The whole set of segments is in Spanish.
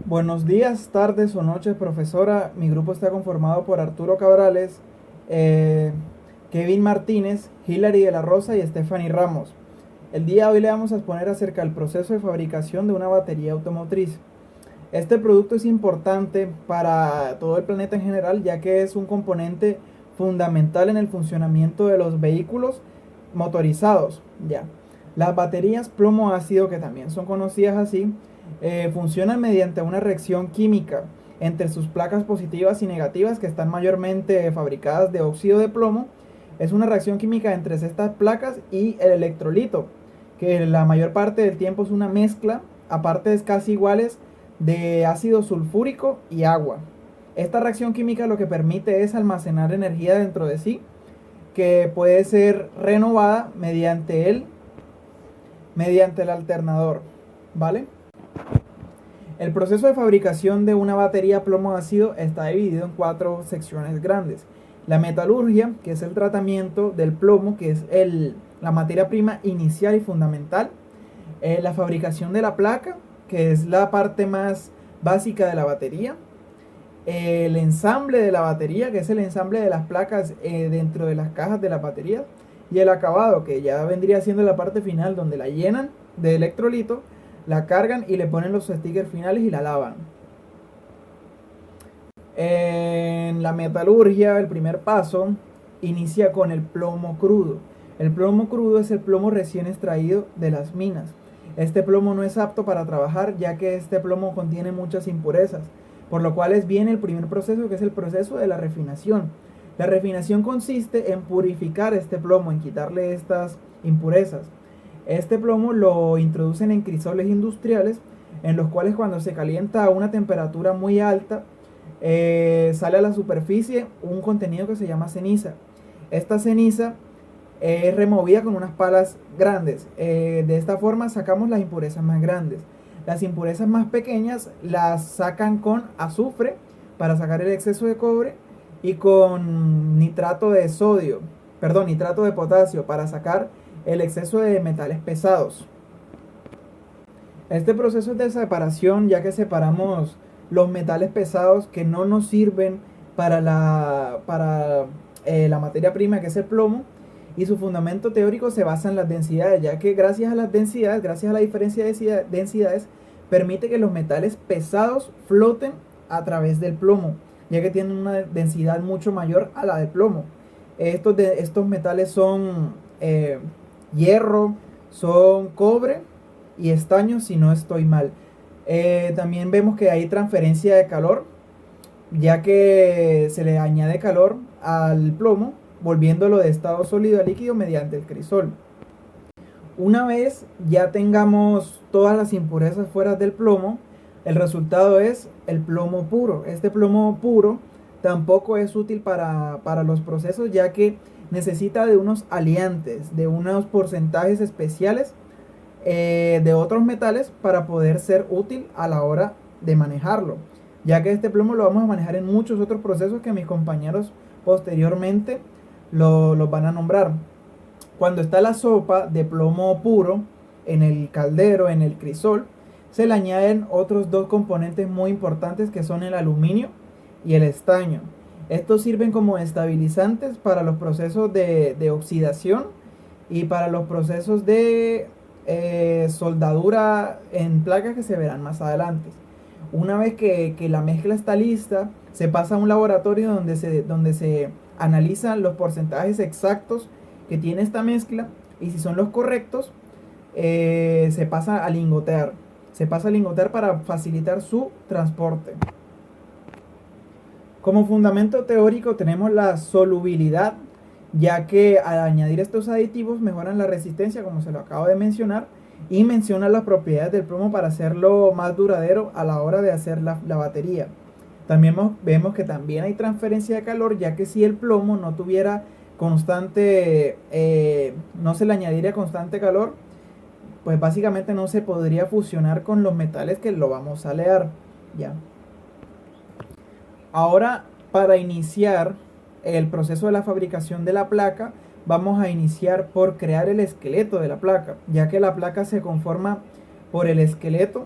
Buenos días, tardes o noches, profesora. Mi grupo está conformado por Arturo Cabrales, eh, Kevin Martínez, Hilary de la Rosa y Stephanie Ramos. El día de hoy le vamos a exponer acerca del proceso de fabricación de una batería automotriz. Este producto es importante para todo el planeta en general, ya que es un componente fundamental en el funcionamiento de los vehículos motorizados. Ya. Las baterías plomo ácido, que también son conocidas así, funcionan mediante una reacción química entre sus placas positivas y negativas, que están mayormente fabricadas de óxido de plomo. Es una reacción química entre estas placas y el electrolito, que la mayor parte del tiempo es una mezcla a partes casi iguales de ácido sulfúrico y agua. Esta reacción química lo que permite es almacenar energía dentro de sí, que puede ser renovada mediante el alternador, ¿vale? El proceso de fabricación de una batería plomo ácido está dividido en 4 secciones grandes. La metalurgia, que es el tratamiento del plomo, que es la materia prima inicial y fundamental. La fabricación de la placa, que es la parte más básica de la batería. El ensamble de la batería, que es el ensamble de las placas dentro de las cajas de la batería. Y el acabado, que ya vendría siendo la parte final, donde la llenan de electrolito, la cargan y le ponen los stickers finales y la lavan. En la metalurgia, el primer paso inicia con el plomo crudo. El plomo crudo es el plomo recién extraído de las minas. Este plomo no es apto para trabajar, ya que este plomo contiene muchas impurezas, por lo cual viene el primer proceso, que es el proceso de la refinación. La refinación consiste en purificar este plomo, en quitarle estas impurezas. Este plomo lo introducen en crisoles industriales, en los cuales, cuando se calienta a una temperatura muy alta, sale a la superficie un contenido que se llama ceniza. Esta ceniza es removida con unas palas grandes. De esta forma sacamos las impurezas más grandes. Las impurezas más pequeñas las sacan con azufre para sacar el exceso de cobre, y con nitrato de sodio, perdón, nitrato de potasio, para sacar el exceso de metales pesados. Este proceso es de separación, ya que separamos los metales pesados que no nos sirven para la materia prima, que es el plomo, y su fundamento teórico se basa en las densidades, ya que gracias a las densidades, gracias a la diferencia de densidades, permite que los metales pesados floten a través del plomo, ya que tienen una densidad mucho mayor a la del plomo. Estos metales son hierro, son cobre y estaño, si no estoy mal. También vemos que hay transferencia de calor, ya que se le añade calor al plomo, volviéndolo de estado sólido a líquido mediante el crisol. Una vez ya tengamos todas las impurezas fuera del plomo, el resultado es el plomo puro. Este plomo puro tampoco es útil para los procesos, ya que necesita de unos aliantes, de unos porcentajes especiales de otros metales, para poder ser útil a la hora de manejarlo, ya que este plomo lo vamos a manejar en muchos otros procesos que mis compañeros posteriormente los van a nombrar. Cuando está la sopa de plomo puro en el caldero, en el crisol, se le añaden otros dos componentes muy importantes, que son el aluminio y el estaño. Estos sirven como estabilizantes para los procesos de oxidación y para los procesos de soldadura en placas, que se verán más adelante. Una vez que la mezcla está lista, se pasa a un laboratorio donde se analizan los porcentajes exactos que tiene esta mezcla, y si son los correctos, se pasa a lingotear. Se pasa a lingotear para facilitar su transporte. Como fundamento teórico tenemos la solubilidad, ya que al añadir estos aditivos mejoran la resistencia, como se lo acabo de mencionar, y menciona las propiedades del plomo para hacerlo más duradero a la hora de hacer la batería. También vemos que también hay transferencia de calor, ya que si el plomo no tuviera constante, no se le añadiría constante calor, pues básicamente no se podría fusionar con los metales que lo vamos a alear. Ya. Ahora, para iniciar el proceso de la fabricación de la placa, vamos a iniciar por crear el esqueleto de la placa, ya que la placa se conforma por el esqueleto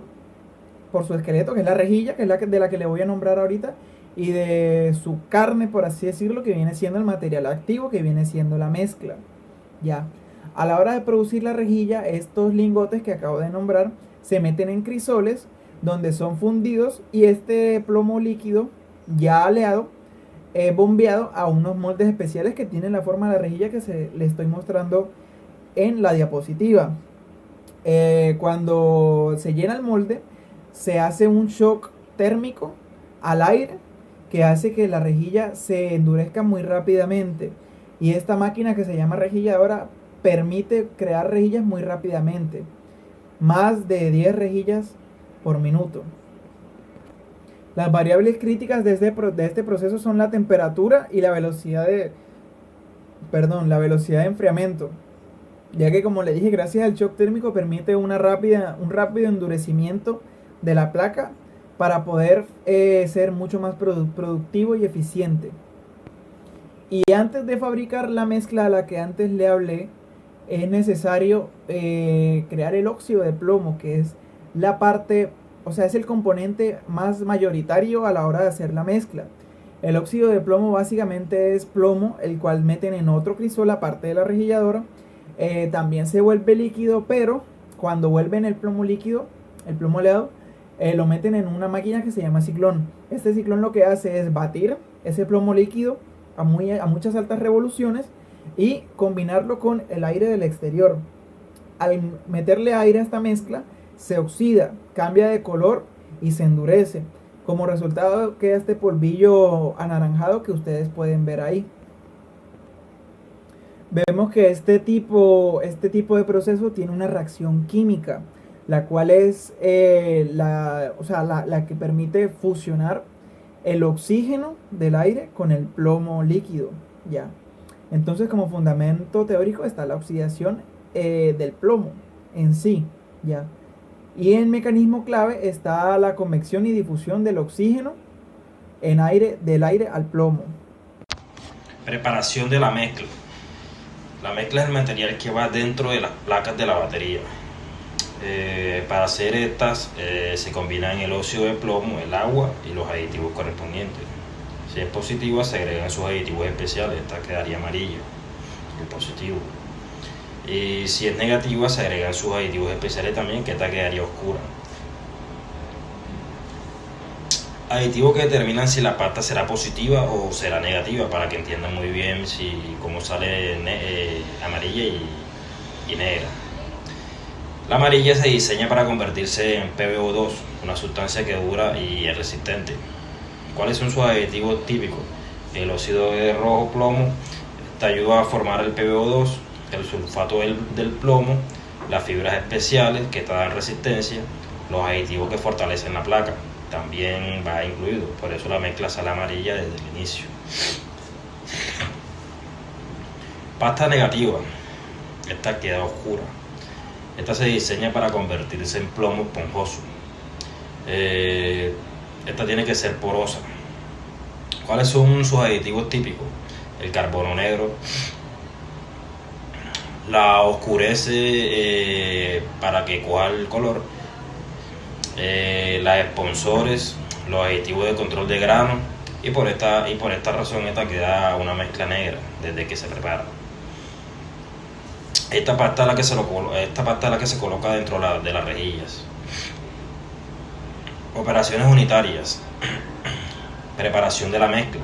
por su esqueleto, que es la rejilla, que es de la que le voy a nombrar ahorita, y de su carne, por así decirlo, que viene siendo el material activo, que viene siendo la mezcla. Ya. A la hora de producir la rejilla, estos lingotes que acabo de nombrar se meten en crisoles donde son fundidos y este plomo líquido ya aleado bombeado a unos moldes especiales que tienen la forma de la rejilla que le estoy mostrando en la diapositiva. Cuando se llena el molde, se hace un shock térmico al aire que hace que la rejilla se endurezca muy rápidamente. Y esta máquina que se llama rejilladora permite crear rejillas muy rápidamente. Más de 10 rejillas por minuto. Las variables críticas de este proceso son la temperatura y la velocidad de enfriamiento, ya que, como le dije, gracias al shock térmico permite un rápido endurecimiento de la placa para poder ser mucho más productivo y eficiente. Y antes de fabricar la mezcla a la que antes le hablé, es necesario crear el óxido de plomo, que es la parte, o sea, es el componente más mayoritario a la hora de hacer la mezcla. El óxido de plomo básicamente es plomo, el cual meten en otro crisol aparte de la rejilladora. También se vuelve líquido, pero cuando vuelven el plomo líquido, el plomo oleado, lo meten en una máquina que se llama ciclón. Este ciclón lo que hace es batir ese plomo líquido a muchas altas revoluciones y combinarlo con el aire del exterior. Al meterle aire a esta mezcla, se oxida, cambia de color y se endurece. Como resultado queda este polvillo anaranjado que ustedes pueden ver ahí. Vemos que este tipo de proceso tiene una reacción química, la cual es la que permite fusionar el oxígeno del aire con el plomo líquido. Ya. Entonces, como fundamento teórico está la oxidación del plomo en sí. Ya. Y en mecanismo clave está la convección y difusión del oxígeno del aire al plomo. Preparación de la mezcla. La mezcla es el material que va dentro de las placas de la batería. Para hacer estas se combinan el óxido de plomo, el agua y los aditivos correspondientes. Si es positiva, se agregan sus aditivos especiales. Esta quedaría amarilla, el positivo. Y si es negativa, se agregan sus aditivos especiales también, que esta quedaría oscura. Aditivos que determinan si la pasta será positiva o será negativa, para que entiendan muy bien cómo sale amarilla y negra. La amarilla se diseña para convertirse en PbO2, una sustancia que dura y es resistente. ¿Cuáles son sus aditivos típicos? El óxido de rojo plomo te ayuda a formar el PbO2, el sulfato del plomo, las fibras especiales que te dan resistencia, los aditivos que fortalecen la placa, también va incluido, por eso la mezcla sale amarilla desde el inicio. Pasta negativa, esta queda oscura. Esta se diseña para convertirse en plomo esponjoso. Esta tiene que ser porosa. ¿Cuáles son sus aditivos típicos? El carbono negro. La oscurece para que coja el color. Las esponsores, los aditivos de control de grano. Y por esta razón esta queda una mezcla negra desde que se prepara. Esta pasta es la que se coloca dentro de las rejillas. Operaciones unitarias. Preparación de la mezcla.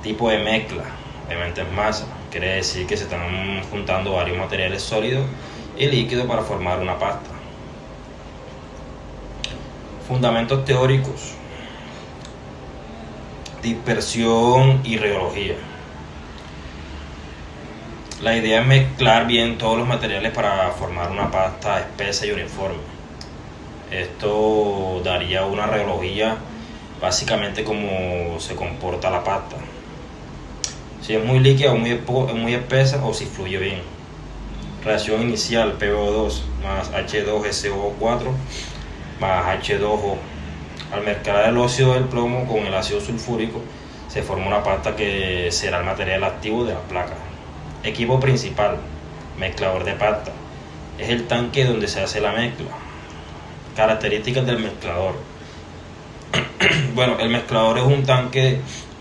Tipo de mezcla. Obviamente es masa. Quiere decir que se están juntando varios materiales sólidos y líquidos para formar una pasta. Fundamentos teóricos. Dispersión y reología. La idea es mezclar bien todos los materiales para formar una pasta espesa y uniforme. Esto daría una reología básicamente como se comporta la pasta. Si es muy líquida o muy espesa o si fluye bien. Reacción inicial PbO2 más H2SO4 más H2O. Al mezclar el óxido del plomo con el ácido sulfúrico se forma una pasta que será el material activo de la placa. Equipo principal, mezclador de pasta. Es el tanque donde se hace la mezcla. Características del mezclador. Bueno, el mezclador es un tanque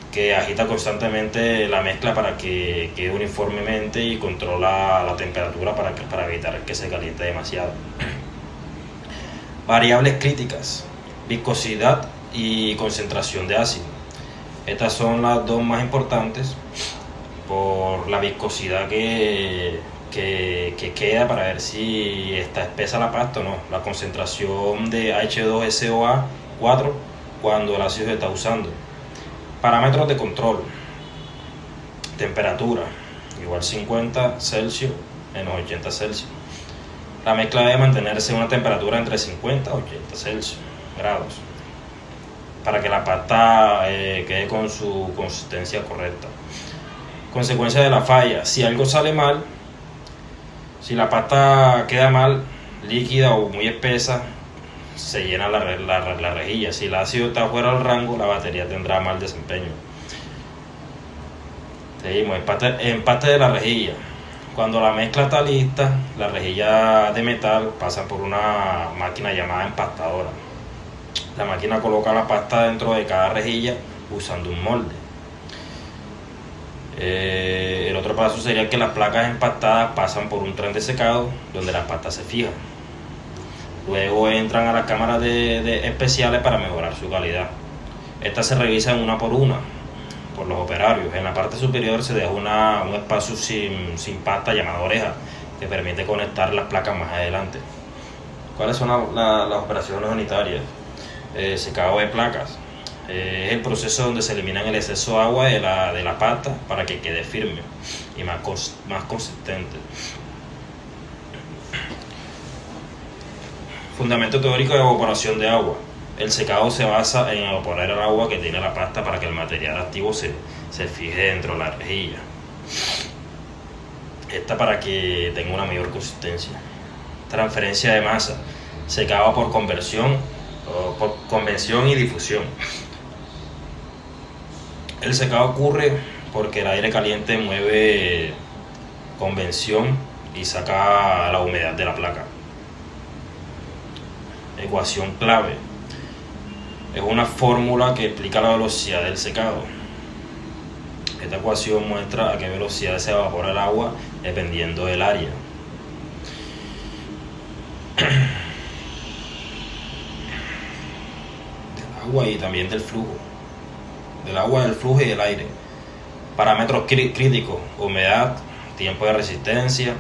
que agita constantemente la mezcla para que quede uniformemente y controla la temperatura para evitar que se caliente demasiado. Variables críticas: viscosidad y concentración de ácido. Estas son las dos más importantes por la viscosidad que queda para ver si está espesa la pasta o no. La concentración de H2SO4 cuando el ácido se está usando. Parámetros de control: temperatura igual 50 Celsius menos 80 Celsius. La mezcla debe mantenerse a una temperatura entre 50 y 80 Celsius grados para que la pasta quede con su consistencia correcta. Consecuencia de la falla: si algo sale mal, si la pasta queda mal, líquida o muy espesa, se llena la rejilla. Si el ácido está fuera del rango, la batería tendrá mal desempeño. Seguimos: empate de la rejilla. Cuando la mezcla está lista, la rejilla de metal pasa por una máquina llamada empastadora. La máquina coloca la pasta dentro de cada rejilla usando un molde. El otro paso sería que las placas empastadas pasan por un tren de secado donde las pastas se fijan. Luego entran a las cámaras especiales para mejorar su calidad. Estas se revisan una por una por los operarios. En la parte superior se deja un espacio sin pasta llamado oreja, que permite conectar las placas más adelante. ¿Cuáles son las operaciones unitarias? Secado de placas. Es el proceso donde se eliminan el exceso de agua de la pasta para que quede firme y más consistente. Fundamento teórico de evaporación de agua. El secado se basa en evaporar el agua que tiene la pasta para que el material activo se fije dentro de la rejilla. Esta para que tenga una mayor consistencia. Transferencia de masa. Secado por convención y difusión. El secado ocurre porque el aire caliente mueve convección y saca la humedad de la placa. Ecuación clave: es una fórmula que explica la velocidad del secado. Esta ecuación muestra a qué velocidad se evapora el agua dependiendo del área. Del agua y también del flujo. Del agua, del flujo y del aire. Parámetros críticos: humedad, tiempo de resistencia,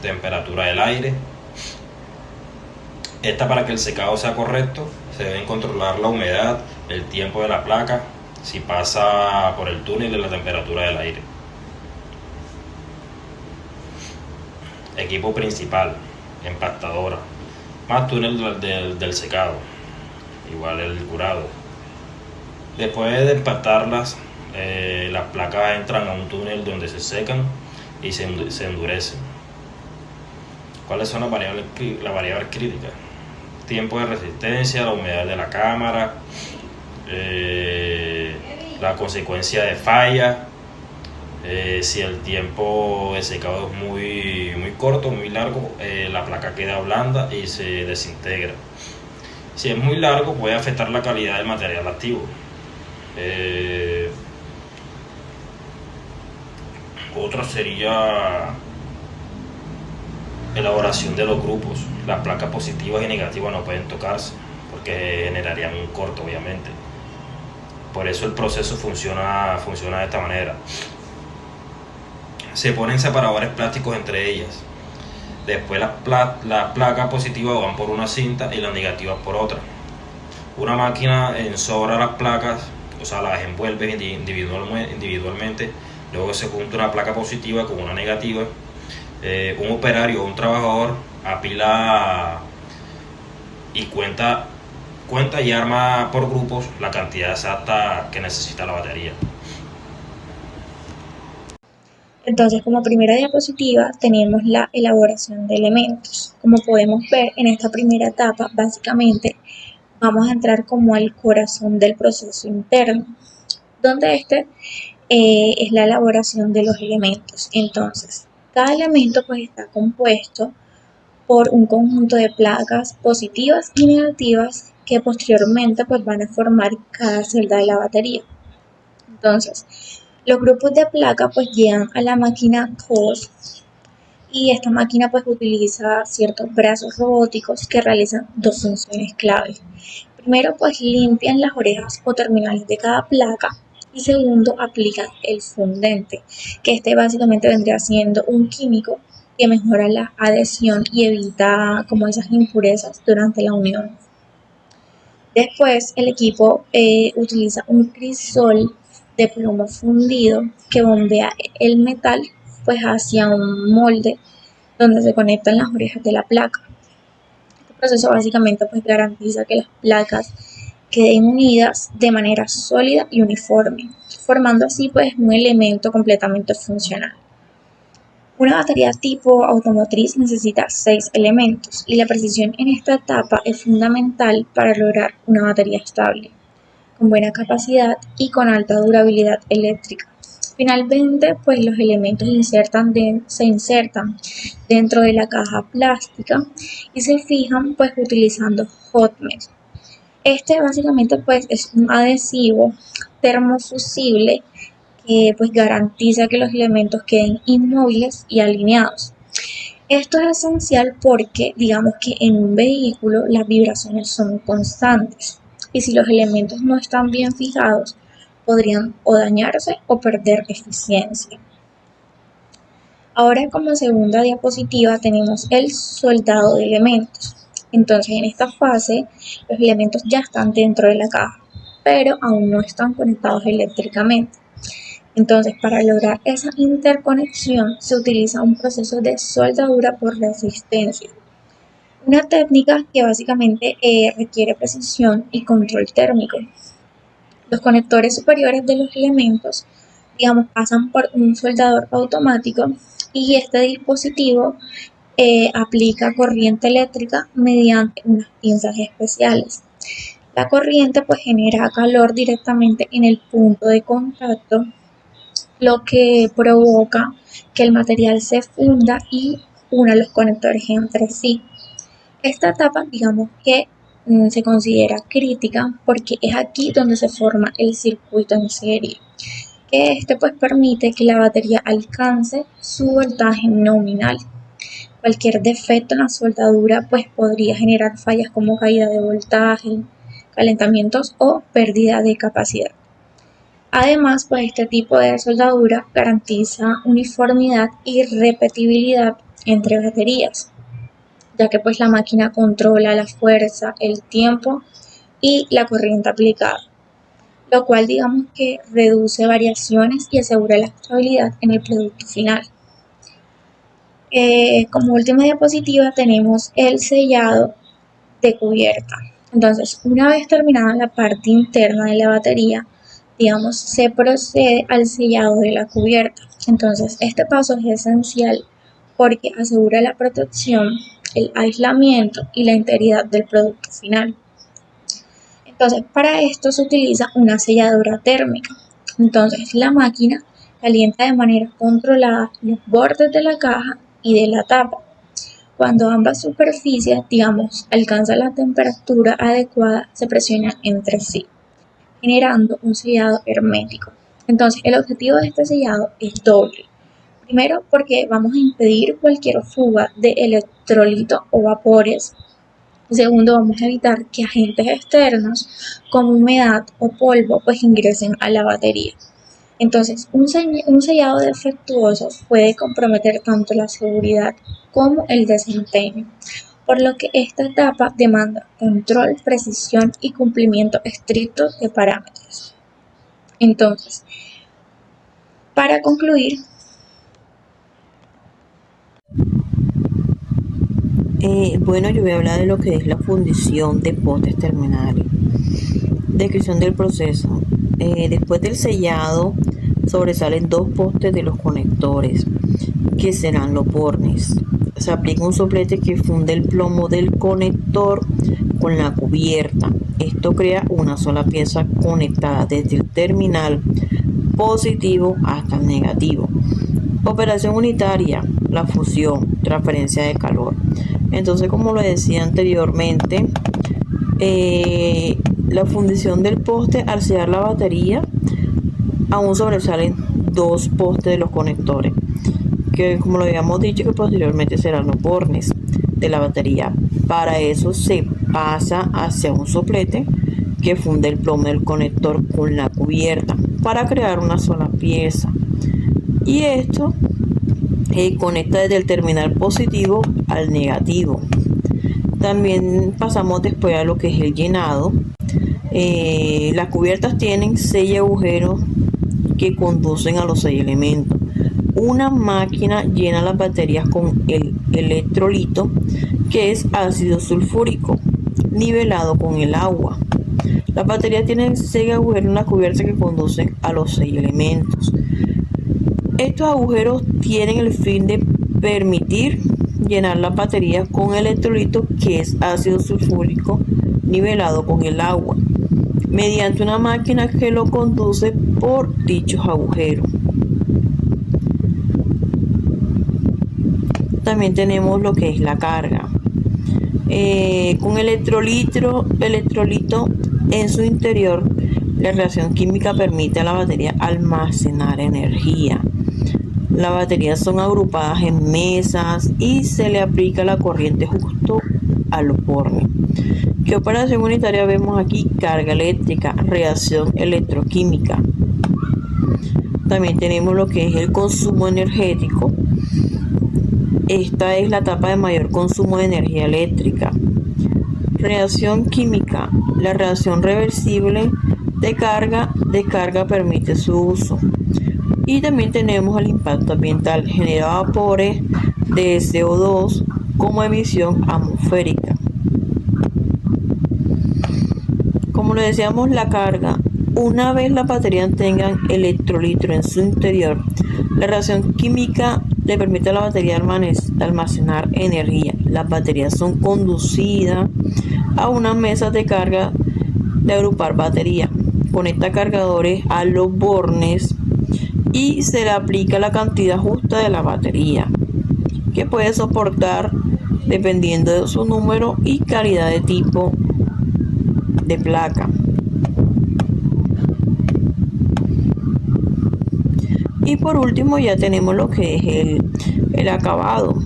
temperatura del aire. Para que el secado sea correcto, se deben controlar la humedad, el tiempo de la placa, si pasa por el túnel de la temperatura del aire. Equipo principal: empastadora, más túnel del secado, igual el curado. Después de empastarlas, las placas entran a un túnel donde se secan y se endurecen. ¿Cuáles son las variables críticas? Tiempo de resistencia, la humedad de la cámara, la consecuencia de falla, si el tiempo de secado es muy corto, muy largo, la placa queda blanda y se desintegra. Si es muy largo, puede afectar la calidad del material activo. Otro sería elaboración de los grupos. Las placas positivas y negativas no pueden tocarse porque generarían un corto, obviamente. Por eso el proceso funciona de esta manera. Se ponen separadores plásticos entre ellas. Después las placas positivas van por una cinta y las negativas por otra. Una máquina ensobra las placas, o sea, las envuelve individualmente. Luego se junta una placa positiva con una negativa. Un operario o un trabajador apila y cuenta y arma por grupos la cantidad exacta que necesita la batería. Entonces, como primera diapositiva tenemos la elaboración de elementos. Como podemos ver, en esta primera etapa, básicamente, vamos a entrar como al corazón del proceso interno, donde es la elaboración de los elementos. Entonces, cada elemento pues está compuesto por un conjunto de placas positivas y negativas que posteriormente pues van a formar cada celda de la batería. Entonces, los grupos de placa pues llegan a la máquina COS y esta máquina pues utiliza ciertos brazos robóticos que realizan dos funciones claves. Primero pues limpian las orejas o terminales de cada placa y segundo aplican el fundente, que este básicamente vendría siendo un químico que mejora la adhesión y evita como esas impurezas durante la unión. Después el equipo utiliza un crisol de plomo fundido que bombea el metal pues hacia un molde donde se conectan las orejas de la placa. Este proceso básicamente pues garantiza que las placas queden unidas de manera sólida y uniforme, formando así pues un elemento completamente funcional. Una batería tipo automotriz necesita 6 elementos y la precisión en esta etapa es fundamental para lograr una batería estable, con buena capacidad y con alta durabilidad eléctrica. Finalmente, pues los elementos se insertan dentro de la caja plástica y se fijan pues utilizando hot melt. Este básicamente pues es un adhesivo termofusible que pues garantiza que los elementos queden inmóviles y alineados. Esto es esencial porque digamos que en un vehículo las vibraciones son constantes y si los elementos no están bien fijados podrían o dañarse o perder eficiencia. Ahora como segunda diapositiva tenemos el soldado de elementos. Entonces en esta fase los elementos ya están dentro de la caja, pero aún no están conectados eléctricamente. Entonces, para lograr esa interconexión se utiliza un proceso de soldadura por resistencia, una técnica que básicamente requiere precisión y control térmico. Los conectores superiores de los elementos, digamos, pasan por un soldador automático y este dispositivo aplica corriente eléctrica mediante unas pinzas especiales. La corriente pues genera calor directamente en el punto de contacto, lo que provoca que el material se funda y una los conectores entre sí. Esta etapa, digamos que se considera crítica porque es aquí donde se forma el circuito en serie, que este pues permite que la batería alcance su voltaje nominal. Cualquier defecto en la soldadura pues podría generar fallas como caída de voltaje, calentamientos o pérdida de capacidad. Además, pues este tipo de soldadura garantiza uniformidad y repetibilidad entre baterías, ya que pues la máquina controla la fuerza, el tiempo y la corriente aplicada, lo cual digamos que reduce variaciones y asegura la estabilidad en el producto final. Como última diapositiva tenemos el sellado de cubierta. Entonces, una vez terminada la parte interna de la batería, digamos, se procede al sellado de la cubierta. Entonces, este paso es esencial porque asegura la protección, el aislamiento y la integridad del producto final. Entonces, para esto se utiliza una selladora térmica. Entonces, la máquina calienta de manera controlada los bordes de la caja y de la tapa. Cuando ambas superficies, digamos, alcanzan la temperatura adecuada, se presionan entre sí, generando un sellado hermético. Entonces, el objetivo de este sellado es doble. Primero, porque vamos a impedir cualquier fuga de electrolito o vapores. Segundo, vamos a evitar que agentes externos como humedad o polvo pues ingresen a la batería. Entonces, un sellado defectuoso puede comprometer tanto la seguridad como el desempeño, por lo que esta etapa demanda control, precisión y cumplimiento estricto de parámetros. Entonces, para concluir, bueno, yo voy a hablar de lo que es la fundición de postes terminales. Descripción del proceso. Después del sellado, sobresalen dos postes de los conectores, que serán los bornes. Se aplica un soplete que funde el plomo del conector con la cubierta. Esto crea una sola pieza conectada desde el terminal positivo hasta el negativo. Operación unitaria, la fusión, transferencia de calor. Entonces, como lo decía anteriormente, la fundición del poste, al sellar la batería, aún sobresalen dos postes de los conectores, que como lo habíamos dicho, que posteriormente serán los bornes de la batería. Para eso se pasa hacia un soplete que funde el plomo del conector con la cubierta para crear una sola pieza, y esto conecta desde el terminal positivo al negativo. También pasamos después a lo que es el llenado. Las cubiertas tienen 6 agujeros que conducen a los 6 elementos. Una máquina llena las baterías con el electrolito, que es ácido sulfúrico, nivelado con el agua. Las baterías tienen 6 agujeros en la cubierta que conducen a los 6 elementos. Estos agujeros tienen el fin de permitir llenar las baterías con electrolito, que es ácido sulfúrico nivelado con el agua, mediante una máquina que lo conduce por dichos agujeros. También tenemos lo que es la carga. Con electrolito en su interior, la reacción química permite a la batería almacenar energía. Las baterías son agrupadas en mesas y se le aplica la corriente justo a los bornes. ¿Qué operación unitaria vemos aquí? Carga eléctrica, reacción electroquímica. También tenemos lo que es el consumo energético. Esta es la etapa de mayor consumo de energía eléctrica. Reacción química. La reacción reversible de carga-descarga permite su uso. Y también tenemos el impacto ambiental. Genera vapores de CO2 como emisión atmosférica. Como le decíamos, la carga. Una vez las baterías tengan electrolito en su interior, la reacción química le permite a la batería almacenar energía. Las baterías son conducidas a una mesa de carga de agrupar batería. Conecta cargadores a los bornes y se le aplica la cantidad justa de la batería, que puede soportar dependiendo de su número y calidad de tipo de placa. Y por último ya tenemos lo que es el acabado.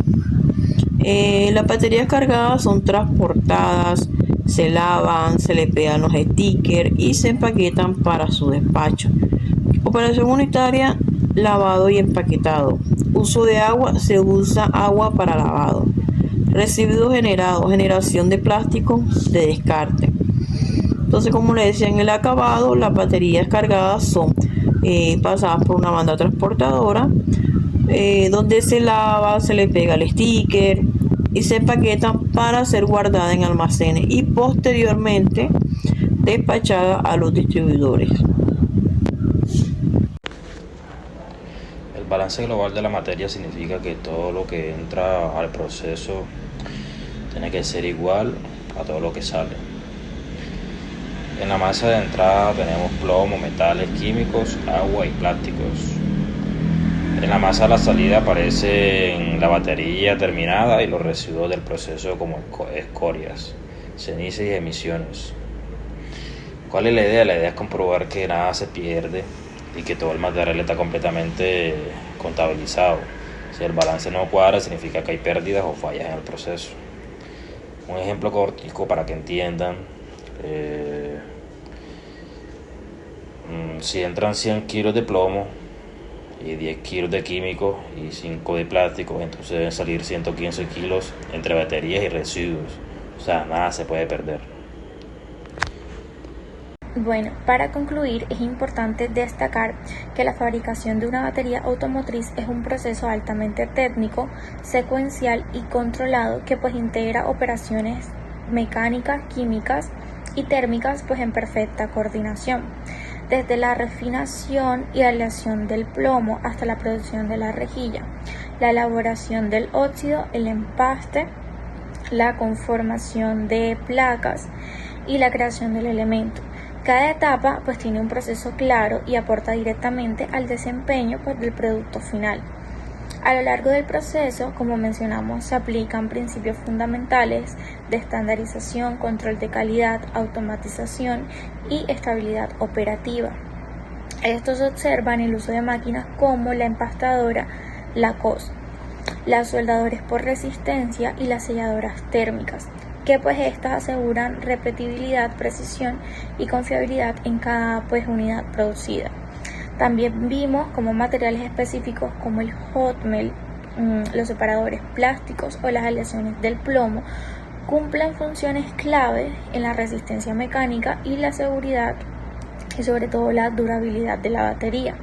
Las baterías cargadas son transportadas, se lavan, se le pegan los stickers y se empaquetan para su despacho. Operación unitaria: lavado y empaquetado. Uso de agua: se usa agua para lavado. Residuos generados: generación de plástico de descarte. Entonces, como le decía, en el acabado, las baterías cargadas son pasadas por una banda transportadora, donde se lava, se le pega el sticker y se empaquetan para ser guardadas en almacenes y posteriormente despachadas a los distribuidores. El balance global de la materia significa que todo lo que entra al proceso tiene que ser igual a todo lo que sale. En la masa de entrada tenemos plomo, metales, químicos, agua y plásticos. En la masa de la salida aparecen la batería terminada y los residuos del proceso como escorias, cenizas y emisiones. ¿Cuál es la idea? La idea es comprobar que nada se pierde y que todo el material está completamente contabilizado. Si el balance no cuadra, significa que hay pérdidas o fallas en el proceso. Un ejemplo cortico para que entiendan. Si entran 100 kilos de plomo y 10 kilos de químicos y 5 de plástico, entonces deben salir 115 kilos entre baterías y residuos. O sea, nada se puede perder. Bueno, para concluir, es importante destacar que la fabricación de una batería automotriz es un proceso altamente técnico, secuencial y controlado que pues integra operaciones mecánicas, químicas y térmicas pues en perfecta coordinación, desde la refinación y aleación del plomo hasta la producción de la rejilla, la elaboración del óxido, el empaste, la conformación de placas y la creación del elemento. Cada etapa pues tiene un proceso claro y aporta directamente al desempeño pues del producto final. A lo largo del proceso, como mencionamos, se aplican principios fundamentales de estandarización, control de calidad, automatización y estabilidad operativa. Estos observan el uso de máquinas como la empastadora, la COS, las soldadoras por resistencia y las selladoras térmicas, que pues estas aseguran repetibilidad, precisión y confiabilidad en cada unidad producida. También vimos como materiales específicos como el hot melt, los separadores plásticos o las aleaciones del plomo cumplen funciones clave en la resistencia mecánica y la seguridad y sobre todo la durabilidad de la batería,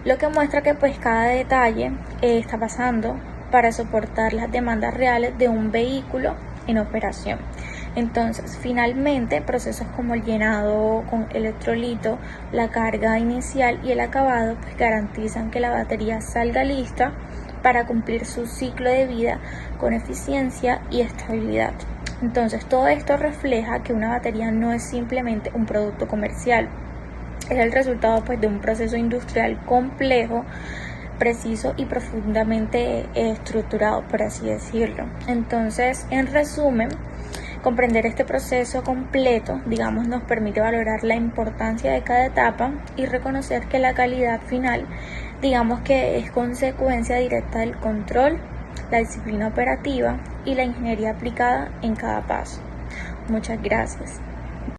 lo que muestra que pues cada detalle está pasando para soportar las demandas reales de un vehículo en operación. Entonces, finalmente, procesos como el llenado con electrolito, la carga inicial y el acabado pues garantizan que la batería salga lista para cumplir su ciclo de vida con eficiencia y estabilidad. Entonces, todo esto refleja que una batería no es simplemente un producto comercial, es el resultado pues de un proceso industrial complejo, preciso y profundamente estructurado, por así decirlo. Entonces, en resumen, comprender este proceso completo, nos permite valorar la importancia de cada etapa y reconocer que la calidad final, que es consecuencia directa del control, la disciplina operativa y la ingeniería aplicada en cada paso. Muchas gracias.